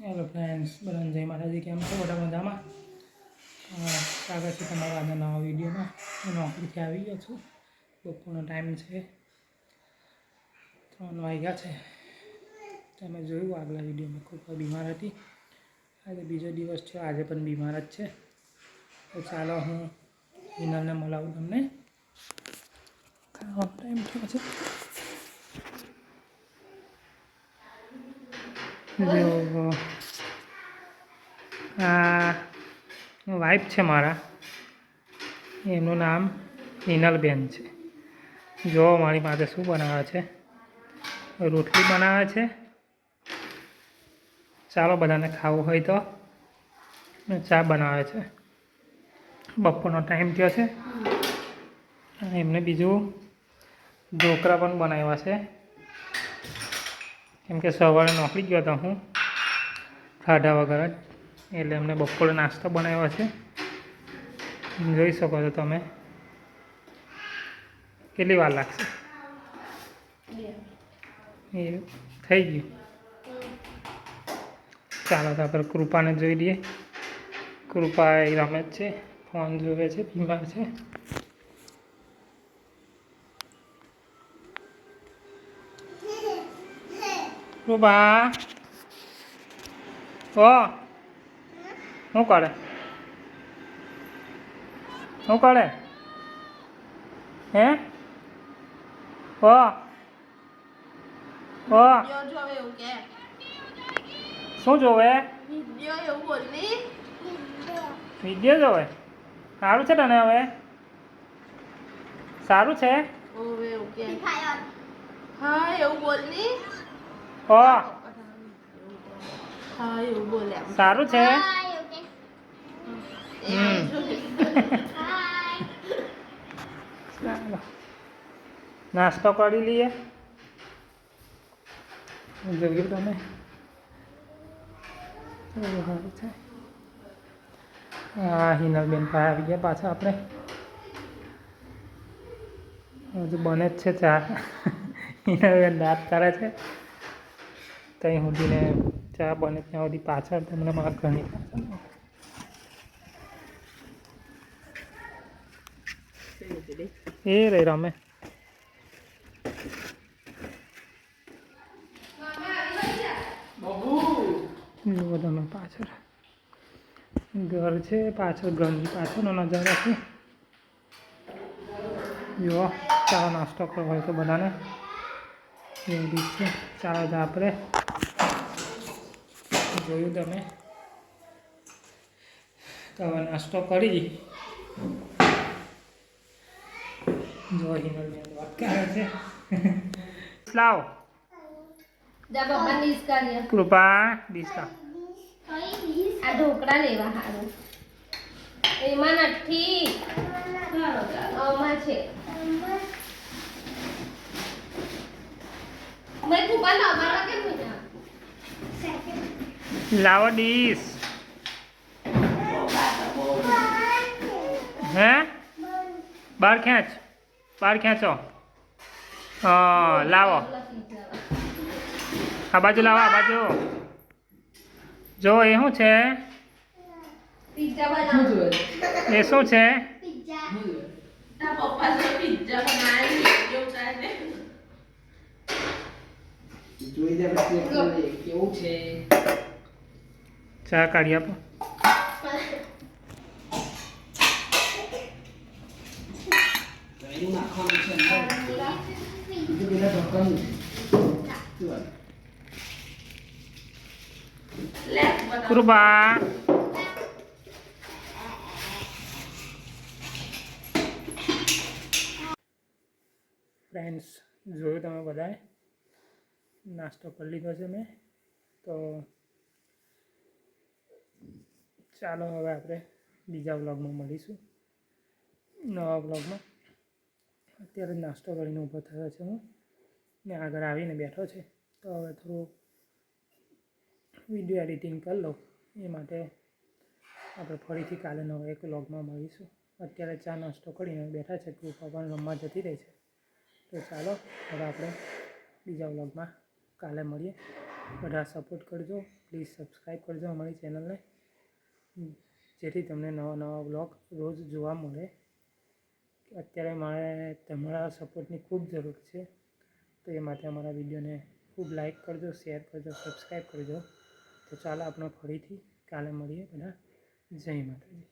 Hello friends, બધાને જય માતાજી. કેમ છો? બધા મજામાં? સ્વાગત છે તમારા આજના નવા વિડીયોમાં. હું નોકરીથી આવી ગયો છું. બપોરનો ટાઈમ છે, 3 વાગ્યા છે. તમે જોયું આગલા વિડીયોમાં ખૂબ બીમાર હતી. આજે બીજો દિવસ છે, આજે પણ બીમાર જ છે. તો ચાલો હું હિનલને મળાવું તમને. ખાવાનો ટાઈમ થયો છે. જો આ વાઈફ છે મારા, એમનું નામ હિનલબેન છે. જો મારી પાસે શું બનાવે છે, રોટલી બનાવે છે. ચાલો બધાને ખાવું હોય તો. ચા બનાવે છે. બપોરનો ટાઈમ થયો છે. એમને બીજું ઢોકળા પણ બનાવ્યા છે, કેમ કે સવારે નોકરી ગયો હતો હું ખાધા વગર જ, એટલે એમને બપોરે નાસ્તો બનાવ્યો છે. જોઈ શકો છો તમે. કેટલી વાર લાગશે? એ થઈ ગયું. ચાલો તો આપણે કૃપાને જોઈ લઈએ. કૃપા એ રમે છે, ફોન જોવે છે, બીમાર છે. કૃપા ઓ શું કરે? શું કરે? હે ઓ ઓ શું જોવે? વિડીયો જોવે? સારું છે તને હવે? સારું છે? હા એવું બોલ ની. ઓ હા એવું બોલે. સારું છે? ચાલો નાસ્તો કરી લઈએ. જોયું તમે? સારું છે. હા, હિનલબેન પાસે આવી ગયા પાછા આપણે. હજુ બને જ છે ચા. હિનલબેન દાંત કરે છે. ત્યાં સુધીને ચા બને ત્યાં સુધી પાછળ તમને મારા ઘરની પાછળ એ રે રમે. જુઓ તમે પાછળ ઘર છે, પાછળ ઘરની પાછળનો નજારો છે. જુઓ, ચાલો નાસ્તો કરવો હોય તો બધાને એવી રીત છે. ચાલો તો આપણે જોયું તમે. તો હવે નાસ્તો કરી. જો હિનલબેન વાત કરે છે. લાવ કૃપા ડીશ લાવ. આ ઢોકળા લેવા હારું. એમાં નથી. આમાં છે. મેં કુપન અમારા કેમ નહીં? લાવો ડીશ. હે બહાર ખેંચ, બહાર ખેંચો. હા લાવો, આ બાજુ લાવો, આ બાજુ. જો એ શું છે? પિઝા બનાવો. એ શું છે? પિઝા. તારા પપ્પા જો પિઝા બનાવી વિડિયો ઉતારે. જોઈ દે કેવું છે. ચા કાઢી આપો. કૃપા ફ્રેન્ડ્સ, જોયું તમે બધાએ. નાસ્તો કરી લીધો છે મેં. તો ચાલો હવે આપણે બીજા વ્લોગમાં મળીશું, નવા વ્લોગમાં. અત્યારે નાસ્તો કરીને ઊભો થયો છે હું, ને આગળ આવીને બેઠો છે. તો હવે થોડું વિડીયો એડિટિંગ કરી લઉં. એ માટે આપણે ફરીથી કાલે નવા એક વ્લોગમાં મળીશું. અત્યારે ચા નાસ્તો કરીને બેઠા છે. કૃપા પણ રમવા જતી રહી છે. તો ચાલો હવે આપણે બીજા વ્લોગમાં કાલે મળીએ. બધા સપોર્ટ કરજો. પ્લીઝ સબસ્ક્રાઈબ કરજો અમારી ચેનલને, જેથી તમને નવા નવા વ્લોગ રોજ જોવા મળે. અત્યારે મારે તમારા સપોર્ટની ખૂબ જરૂર છે, તો એ માટે અમારા વિડીયોને ખૂબ લાઈક કરજો, શેર કરજો, સબસ્ક્રાઈબ કરજો. તો ચાલો આપણે ફરીથી કાલે મળીએ બધા. જય માતાજી.